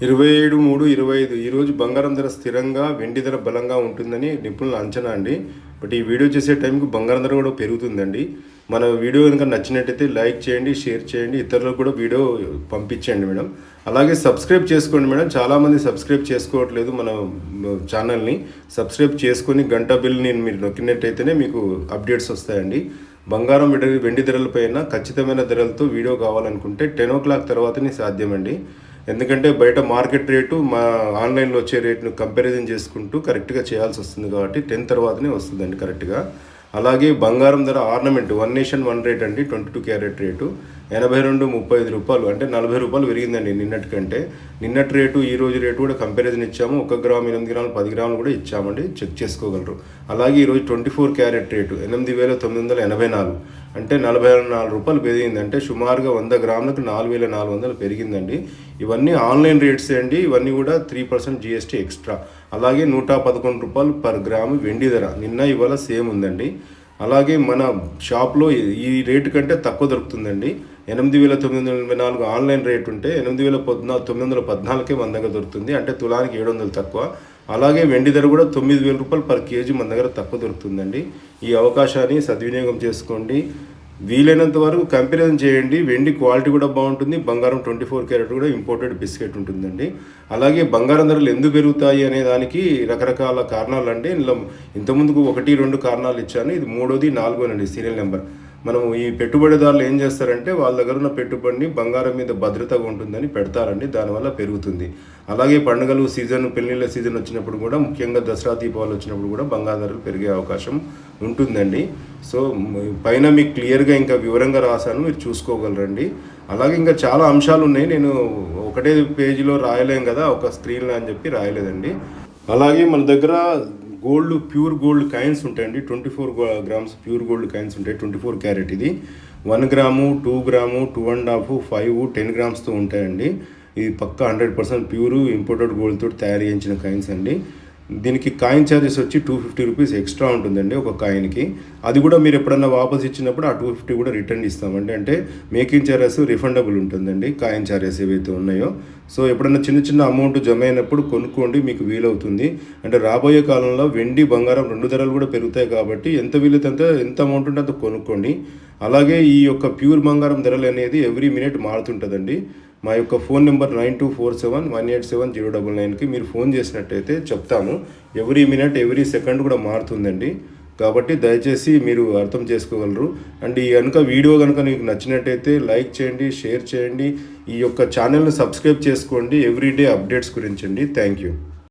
27/3/25 ఈరోజు బంగారం ధర స్థిరంగా, వెండి ధర బలంగా ఉంటుందని నిపుణుల అంచనా అండి. బట్ ఈ వీడియో చేసే టైంకి బంగారం ధర కూడా పెరుగుతుందండి. మన వీడియో కనుక నచ్చినట్టయితే లైక్ చేయండి, షేర్ చేయండి, ఇతరులకు కూడా వీడియో పంపించండి మేడం. అలాగే సబ్స్క్రైబ్ చేసుకోండి మేడం. చాలామంది సబ్స్క్రైబ్ చేసుకోవట్లేదు మన ఛానల్ని. సబ్స్క్రైబ్ చేసుకొని గంట బిల్ని మీరు నొక్కినట్టయితేనే మీకు అప్డేట్స్ వస్తాయండి. బంగారం వెండి ధరలపైన ఖచ్చితమైన ధరలతో వీడియో కావాలనుకుంటే 10 o'clock తర్వాతనే సాధ్యమండి. ఎందుకంటే బయట మార్కెట్ రేటు మా ఆన్లైన్లో వచ్చే రేటును కంపారిజన్ చేసుకుంటూ కరెక్ట్గా చేయాల్సి వస్తుంది కాబట్టి 10 తర్వాతనే వస్తుందండి కరెక్ట్గా. అలాగే బంగారం ధర ఆర్నమెంట్ 1 నేషన్ 1 రేట్ అండి. 22 క్యారెట్ రేటు 82.35 రూపాయలు, అంటే 40 రూపాయలు పెరిగిందండి నిన్నటి కంటే. నిన్నటి రేటు ఈ రోజు రేటు కూడా కంపారిజన్ ఇచ్చాము. 1 గ్రాము 8 గ్రాములు 10 గ్రాములు కూడా ఇచ్చామండి, చెక్ చేసుకోగలరు. అలాగే ఈరోజు 24 క్యారెట్ రేటు 8,984, అంటే 44 రూపాయలు పెరిగింది. అంటే సుమారుగా 100 గ్రాములకు 4,400 పెరిగిందండి. ఇవన్నీ ఆన్లైన్ రేట్స్ అండి. ఇవన్నీ కూడా 3% GST ఎక్స్ట్రా. అలాగే 111 రూపాయలు పర్ గ్రాము వెండి ధర నిన్న ఇవాళ సేమ్ ఉందండి. అలాగే మన షాప్లో ఈ రేటు కంటే తక్కువ దొరుకుతుందండి. 8,984 ఆన్లైన్ రేట్ ఉంటే 8,914కే మన దగ్గర దొరుకుతుంది, అంటే తులానికి 700 తక్కువ. అలాగే వెండి ధర కూడా 9,000 రూపాయలు పర్ కేజీ మన దగ్గర తక్కువ దొరుకుతుందండి. ఈ అవకాశాన్ని సద్వినియోగం చేసుకోండి. వీలైనంత వరకు కంపారిజన్ చేయండి. వెండి క్వాలిటీ కూడా బాగుంటుంది. బంగారం 24 క్యారెట్ కూడా ఇంపోర్టెడ్ బిస్కెట్ ఉంటుందండి. అలాగే బంగారం ధరలు ఎందుకు పెరుగుతాయి అనే దానికి రకరకాల కారణాలు అండి. ఇంతకుముందుకు 1-2 కారణాలు ఇచ్చాను. ఇది 3వది 4వనండి సీరియల్ నెంబర్. మనం ఈ పెట్టుబడిదారులు ఏం చేస్తారంటే వాళ్ళ దగ్గర ఉన్న పెట్టుబడిని బంగారం మీద భద్రతగా ఉంటుందని పెడతారండి. దానివల్ల పెరుగుతుంది. అలాగే పండుగలు సీజన్, పెళ్ళిళ్ళ సీజన్ వచ్చినప్పుడు కూడా, ముఖ్యంగా దసరా దీపావళి వచ్చినప్పుడు కూడా బంగారం ధరలు పెరిగే అవకాశం ఉంటుందండి. సో పైన మీకు క్లియర్గా ఇంకా వివరంగా రాశాను, మీరు చూసుకోగలరండి. అలాగే ఇంకా చాలా అంశాలు ఉన్నాయి. నేను ఒకటే పేజీలో రాయలేం కదా, ఒక స్క్రీన్లో అని చెప్పి రాయలేదండి. అలాగే మన దగ్గర ప్యూర్ గోల్డ్ కాయిన్స్ ఉంటాయండి. 24 గ్రామ్స్ ప్యూర్ గోల్డ్ కాయిన్స్ ఉంటాయి. 24 క్యారెట్ ఇది 1 గ్రాము, 2 గ్రాము, 2.5, 5, 10 గ్రామ్స్తో ఉంటాయండి. ఇది పక్కా 100% ప్యూర్ ఇంపోర్టెడ్ గోల్డ్తో తయారు చేయించిన కాయిన్స్ అండి. దీనికి కాయిన్ ఛార్జెస్ వచ్చి 250 రూపీస్ ఎక్స్ట్రా ఉంటుందండి ఒక కాయిన్కి. అది కూడా మీరు ఎప్పుడన్నా వాపస్ ఇచ్చినప్పుడు ఆ 250 కూడా రిటర్న్ ఇస్తామండి. అంటే మేకింగ్ ఛార్జెస్ రిఫండబుల్ ఉంటుందండి, కాయిన్ ఛార్జెస్ ఏవైతే ఉన్నాయో. సో ఎప్పుడన్నా చిన్న అమౌంట్ జమ అయినప్పుడు కొనుక్కోండి, మీకు వీలవుతుంది. అంటే రాబోయే కాలంలో వెండి బంగారం 2 ధరలు కూడా పెరుగుతాయి కాబట్టి ఎంత వీలైతే ఎంత అమౌంట్ ఉంటే అంత కొనుక్కోండి. అలాగే ఈ యొక్క ప్యూర్ బంగారం ధరలు అనేది ఎవ్రీ మినిట్ మారుతుంటుందండి. మా యొక్క ఫోన్ నెంబర్ 9247187099కి మీరు ఫోన్ చేసినట్టయితే చెప్తాము. ఎవ్రీ మినిట్ ఎవ్రీ సెకండ్ కూడా మారుతుందండి. కాబట్టి దయచేసి మీరు అర్థం చేసుకోగలరు. అండ్ ఈ వీడియో కనుక మీకు నచ్చినట్టయితే లైక్ చేయండి, షేర్ చేయండి. ఈ యొక్క ఛానల్ని సబ్స్క్రైబ్ చేసుకోండి. ఎవ్రీడే అప్డేట్స్ గురించి అండి. Thank you.